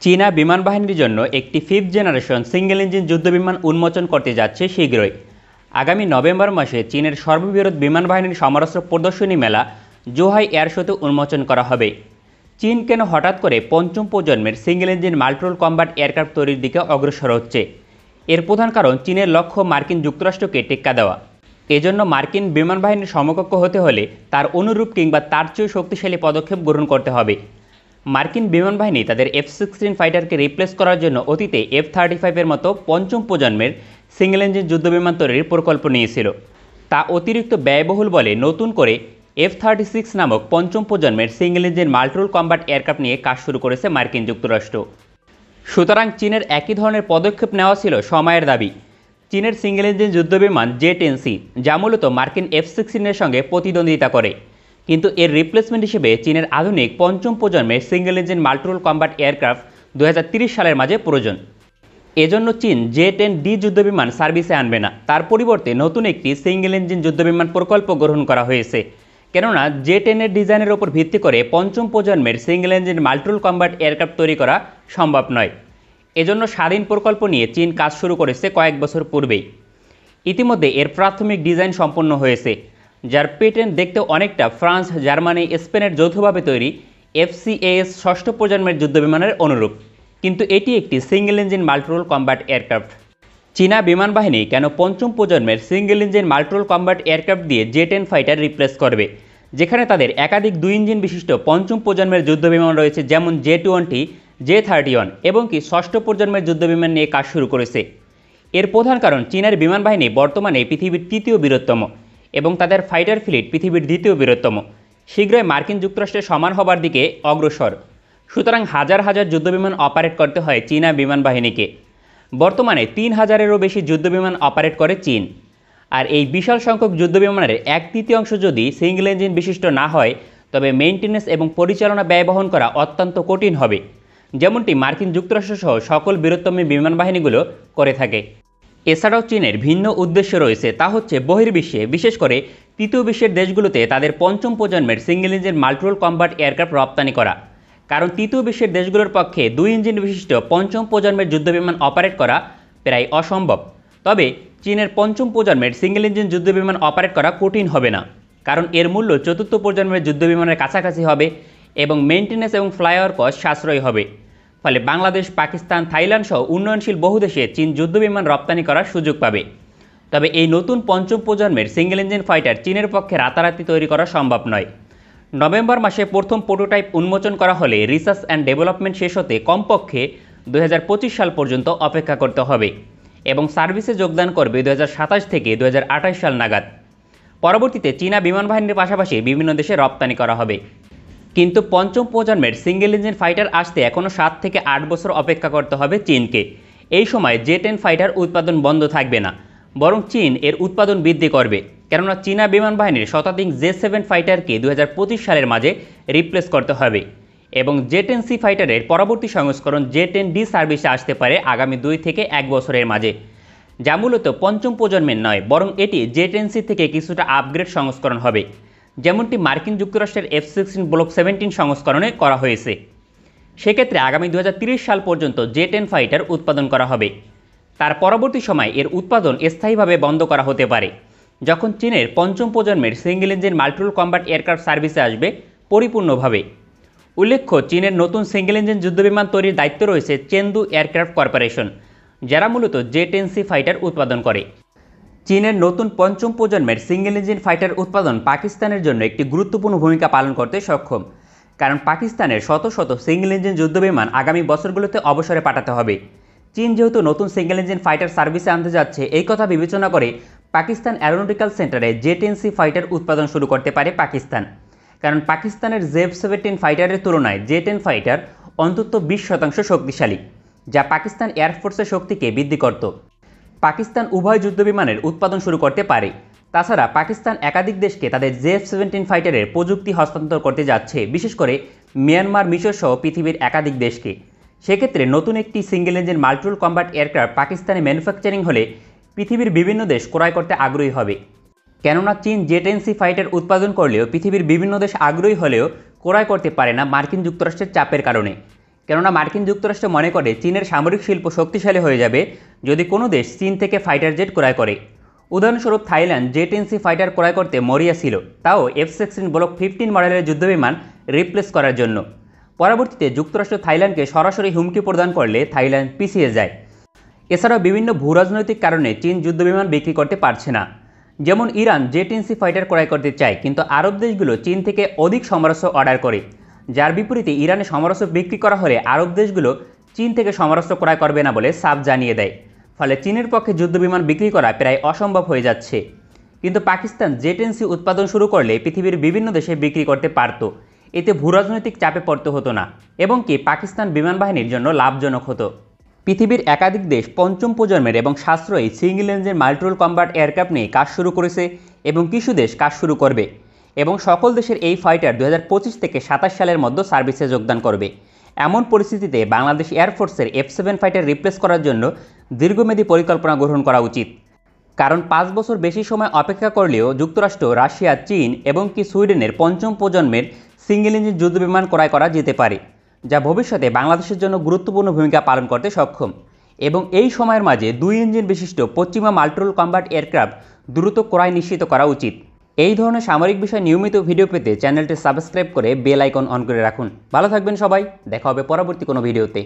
চীনা বিমান বাহিনীর জন্য একটি 5th জেনারেশন সিঙ্গেল ইঞ্জিন যুদ্ধবিমান উন্মোচন করতে যাচ্ছে শীঘ্রই। আগামী নভেম্বর মাসে চীনের সর্ববৃহৎ বিমান বাহিনীর সমরাস্ত্র প্রদর্শনী মেলা জোহাই এয়ার শোতে উন্মোচন করা হবে। চীন কেন হঠাৎ করে পঞ্চম প্রজন্মের single engine multirole combat aircraft তৈরির দিকে অগ্রসর হচ্ছে? এর প্রধান কারণ চীনের লক্ষ্য মার্কিন যুক্তরাষ্ট্রকে টেক্কা দেওয়া। এজন্য মার্কিন বিমান বাহিনীর সমকক্ষ হতে হলে তার অনুরূপ কিংবা তার চেয়েও শক্তিশালী পদক্ষেপ গ্রহণ করতে হবে। মার্কিন বিমান বাহিনী তাদের F-16 ফাইটারকে রিপ্লেস করার জন্য অতীতে F-35 এর মতো পঞ্চম প্রজন্মের সিঙ্গেল ইঞ্জিন যুদ্ধবিমান তৈরির প্রকল্প নিয়েছিল। তা অতিরিক্ত ব্যয়বহুল বলে নতুন করে F-36 নামক পঞ্চম প্রজন্মের single engine multirole combat aircraft নিয়ে কাজ শুরু করেছে মার্কিন যুক্তরাষ্ট্র। সুতরাং চীনের একই ধরনের পদক্ষেপ নেওয়া ছিল সময়ের দাবি। চীনের সিঙ্গেল ইঞ্জিন যুদ্ধবিমান J-10C, যা মূলত মার্কিন F-16 এর সঙ্গে প্রতিদ্বন্দ্বিতা করে, কিন্তু এর রিপ্লেসমেন্ট হিসেবে চীনের আধুনিক পঞ্চম প্রজন্মের single engine multirole combat aircraft 2030 সালের মাঝে প্রয়োজন। এজন্য চীন J-10D যুদ্ধবিমান সার্ভিসে আনবে না, তার পরিবর্তে নতুন একটি সিঙ্গেল ইঞ্জিন যুদ্ধবিমান প্রকল্প গ্রহণ করা হয়েছে। কেননা J-10 এর ডিজাইনের ওপর ভিত্তি করে পঞ্চম প্রজন্মের single engine multirole combat aircraft তৈরি করা সম্ভব নয়। এজন্য স্বাধীন প্রকল্প নিয়ে চীন কাজ শুরু করেছে কয়েক বছর পূর্বেই। ইতিমধ্যে এর প্রাথমিক ডিজাইন সম্পন্ন হয়েছে, যার প্যাটার্ন দেখতে অনেকটা ফ্রান্স, জার্মানি, স্পেনের যৌথভাবে তৈরি FCAS ষষ্ঠ প্রজন্মের যুদ্ধবিমানের অনুরূপ, কিন্তু এটি একটি single engine multirole combat aircraft. চীনা বিমান বাহিনী কেন পঞ্চম প্রজন্মের single engine multirole combat aircraft দিয়ে J-10 ফাইটার রিপ্লেস করবে, যেখানে তাদের একাধিক 2 ইঞ্জিন বিশিষ্ট পঞ্চম প্রজন্মের যুদ্ধবিমান রয়েছে, যেমন J-20, J-31 এবং কি ষষ্ঠ প্রজন্মের যুদ্ধবিমান নিয়ে কাজ শুরু করেছে? এর প্রধান কারণ চীনের বিমান বাহিনী বর্তমানে পৃথিবীর 3য় বৃহত্তম এবং তাদের ফাইটার ফ্লিট পৃথিবীর 2য় বৃহত্তম। শীঘ্রই মার্কিন যুক্তরাষ্ট্রের সমান হবার দিকে অগ্রসর। সুতরাং হাজার হাজার যুদ্ধবিমান অপারেট করতে হয় চীনা বিমান বাহিনীকে। বর্তমানে 3000-এরও বেশি যুদ্ধবিমান অপারেট করে চীন। আর এই বিশাল সংখ্যক যুদ্ধবিমানের 1/3 যদি সিঙ্গেল ইঞ্জিন বিশিষ্ট না হয়, তবে মেইনটেনেন্স এবং পরিচালনা ব্যয় বহন করা অত্যন্ত কঠিন হবে, যেমনটি মার্কিন যুক্তরাষ্ট্র সহ সকল বৃহত্তম বিমান বাহিনীগুলো করে থাকে। এছাড়াও চীনের ভিন্ন উদ্দেশ্য রয়েছে, তা হচ্ছে বহির্বিশ্বে, বিশেষ করে তৃতীয় বিশ্বের দেশগুলোতে তাদের পঞ্চম প্রজন্মের single engine multirole combat aircraft রপ্তানি করা। কারণ তৃতীয় বিশ্বের দেশগুলোর পক্ষে 2 ইঞ্জিন বিশিষ্ট পঞ্চম প্রজন্মের যুদ্ধবিমান অপারেট করা প্রায় অসম্ভব। তবে চীনের পঞ্চম প্রজন্মের সিঙ্গেল ইঞ্জিন যুদ্ধবিমান অপারেট করা কঠিন হবে না, কারণ এর মূল্য চতুর্থ প্রজন্মের যুদ্ধবিমানের কাছাকাছি হবে এবং মেইনটেনেন্স এবং ফ্লাইওভার কস্ট সাশ্রয়ী হবে। ফলে বাংলাদেশ, পাকিস্তান, থাইল্যান্ড সহ উন্নয়নশীল বহু দেশে চীন যুদ্ধবিমান রপ্তানি করার সুযোগ পাবে। তবে এই নতুন পঞ্চম প্রজন্মের সিঙ্গেল ইঞ্জিন ফাইটার চীনের পক্ষে রাতারাতি তৈরি করা সম্ভব নয়। নভেম্বর মাসে প্রথম প্রোটোটাইপ উন্মোচন করা হলে রিসার্চ অ্যান্ড ডেভেলপমেন্ট শেষ হতে কমপক্ষে 2025 সাল পর্যন্ত অপেক্ষা করতে হবে এবং সার্ভিসে যোগদান করবে 2027 থেকে 2028 সাল নাগাদ। পরবর্তীতে চীনা বিমান বাহিনীর পাশাপাশি বিভিন্ন দেশে রপ্তানি করা হবে। কিন্তু পঞ্চম প্রজন্মের সিঙ্গেল ইঞ্জিন ফাইটার আসতে এখনও 7 থেকে 8 বছর অপেক্ষা করতে হবে চীনকে। এই সময় J-10 ফাইটার উৎপাদন বন্ধ থাকবে না, বরং চীন এর উৎপাদন বৃদ্ধি করবে। কেননা চীনা বিমান বাহিনীর শতাধিক J-7 ফাইটারকে 2025 সালের মাঝে রিপ্লেস করতে হবে এবং J-10C ফাইটারের পরবর্তী সংস্করণ J-10D সার্ভিসে আসতে পারে আগামী 2 থেকে 1 বছরের মাঝে, যা মূলত পঞ্চম প্রজন্মের নয়, বরং এটি J-10C থেকে কিছুটা আপগ্রেড সংস্করণ হবে, যেমনটি মার্কিন যুক্তরাষ্ট্রের F-16 ব্লক 17 সংস্করণে করা হয়েছে। সেক্ষেত্রে আগামী 2030 সাল পর্যন্ত J-10 ফাইটার উৎপাদন করা হবে। তার পরবর্তী সময় এর উৎপাদন স্থায়ীভাবে বন্ধ করা হতে পারে, যখন চীনের পঞ্চম প্রজন্মের single engine multirole combat aircraft সার্ভিসে আসবে পরিপূর্ণভাবে। উল্লেখ্য, চীনের নতুন সিঙ্গেল ইঞ্জিন যুদ্ধবিমান তৈরির দায়িত্ব রয়েছে চেন্দু এয়ারক্রাফট কর্পোরেশন, যারা মূলত J-10C ফাইটার উৎপাদন করে। চীনের নতুন পঞ্চম প্রজন্মের সিঙ্গেল ইঞ্জিন ফাইটার উৎপাদন পাকিস্তানের জন্য একটি গুরুত্বপূর্ণ ভূমিকা পালন করতে সক্ষম, কারণ পাকিস্তানের শত শত সিঙ্গেল ইঞ্জিন যুদ্ধবিমান আগামী বছরগুলোতে অবসরে পাঠাতে হবে। চীন যেহেতু নতুন সিঙ্গেল ইঞ্জিন ফাইটার সার্ভিসে আনতে যাচ্ছে, এই কথা বিবেচনা করে পাকিস্তান অ্যারোনটিক্যাল সেন্টারে J-10C ফাইটার উৎপাদন শুরু করতে পারে পাকিস্তান। কারণ পাকিস্তানের F-17 ফাইটারের তুলনায় J-10 ফাইটার অন্তত 20% শক্তিশালী, যা পাকিস্তান এয়ারফোর্সের শক্তিকে বৃদ্ধি করত। পাকিস্তান উভয় যুদ্ধবিমানের উৎপাদন শুরু করতে পারে। তাছাড়া পাকিস্তান একাধিক দেশকে তাদের F-17 ফাইটারের প্রযুক্তি হস্তান্তর করতে যাচ্ছে, বিশেষ করে মিয়ানমার, মিশর সহ পৃথিবীর একাধিক দেশকে। সেক্ষেত্রে নতুন একটি single engine multirole combat aircraft পাকিস্তানে ম্যানুফ্যাকচারিং হলে পৃথিবীর বিভিন্ন দেশ ক্রয় করতে আগ্রহী হবে। কেননা চীন J-10C ফাইটার উৎপাদন করলেও পৃথিবীর বিভিন্ন দেশ আগ্রহী হলেও ক্রয় করতে পারে না মার্কিন যুক্তরাষ্ট্রের চাপের কারণে। কেননা মার্কিন যুক্তরাষ্ট্র মনে করে চীনের সামরিক শিল্প শক্তিশালী হয়ে যাবে যদি কোনো দেশ চীন থেকে ফাইটার জেট ক্রয় করে। উদাহরণস্বরূপ থাইল্যান্ড জে-10C ফাইটার ক্রয় করতে মরিয়া ছিল, তাও F-16 ব্লক 15 মডেলের যুদ্ধবিমান রিপ্লেস করার জন্য। পরবর্তীতে যুক্তরাষ্ট্র থাইল্যান্ডকে সরাসরি হুমকি প্রদান করলে থাইল্যান্ড পিছিয়ে যায়। এছাড়াও বিভিন্ন ভূরাজনৈতিক কারণে চীন যুদ্ধবিমান বিক্রি করতে পারছে না। যেমন ইরান জে-10C ফাইটার ক্রয় করতে চায়, কিন্তু আরব দেশগুলো চীন থেকে অধিক সমরাস্ত্র অর্ডার করে, যার বিপরীতে ইরানে সমরাস্ত্র বিক্রি করা হলে আরব দেশগুলো চীন থেকে সমরাস্ত্র ক্রয় করবে না বলে সাফ জানিয়ে দেয়। ফলে চীনের পক্ষে যুদ্ধবিমান বিক্রি করা প্রায় অসম্ভব হয়ে যাচ্ছে। কিন্তু পাকিস্তান জে-10C উৎপাদন শুরু করলে পৃথিবীর বিভিন্ন দেশে বিক্রি করতে পারত, এতে ভূরাজনৈতিক চাপে পড়তে হতো না এবং কি পাকিস্তান বিমান বাহিনীর জন্য লাভজনক হতো। পৃথিবীর একাধিক দেশ পঞ্চম প্রজন্মের এবং সাশ্রয়ী single engine multirole combat aircraft নিয়ে কাজ শুরু করেছে এবং কিছু দেশ কাজ শুরু করবে, এবং সকল দেশের এই ফাইটার 2025 থেকে 27 সালের মধ্যে সার্ভিসে যোগদান করবে। এমন পরিস্থিতিতে বাংলাদেশ এয়ারফোর্সের F-7 ফাইটার রিপ্লেস করার জন্য দীর্ঘমেয়াদী পরিকল্পনা গ্রহণ করা উচিত। কারণ 5 বছর বেশি সময় অপেক্ষা করলেও যুক্তরাষ্ট্র, রাশিয়া, চীন এবং কি সুইডেনের পঞ্চম প্রজন্মের সিঙ্গেল ইঞ্জিন যুদ্ধবিমান ক্রয় করা যেতে পারে, যা ভবিষ্যতে বাংলাদেশের জন্য গুরুত্বপূর্ণ ভূমিকা পালন করতে সক্ষম। এবং এই সময়ের মাঝে 2 ইঞ্জিন বিশিষ্ট পশ্চিমা মাল্টিরোল কম্ব্যাট এয়ারক্রাফট দ্রুত ক্রয় নিশ্চিত করা উচিত। এই ধরনের সামরিক বিষয়ে নিয়মিত ভিডিও পেতে চ্যানেলটি সাবস্ক্রাইব করে বেল আইকন অন করে রাখুন। ভালো থাকবেন সবাই, দেখা হবে পরবর্তী কোনো ভিডিওতে।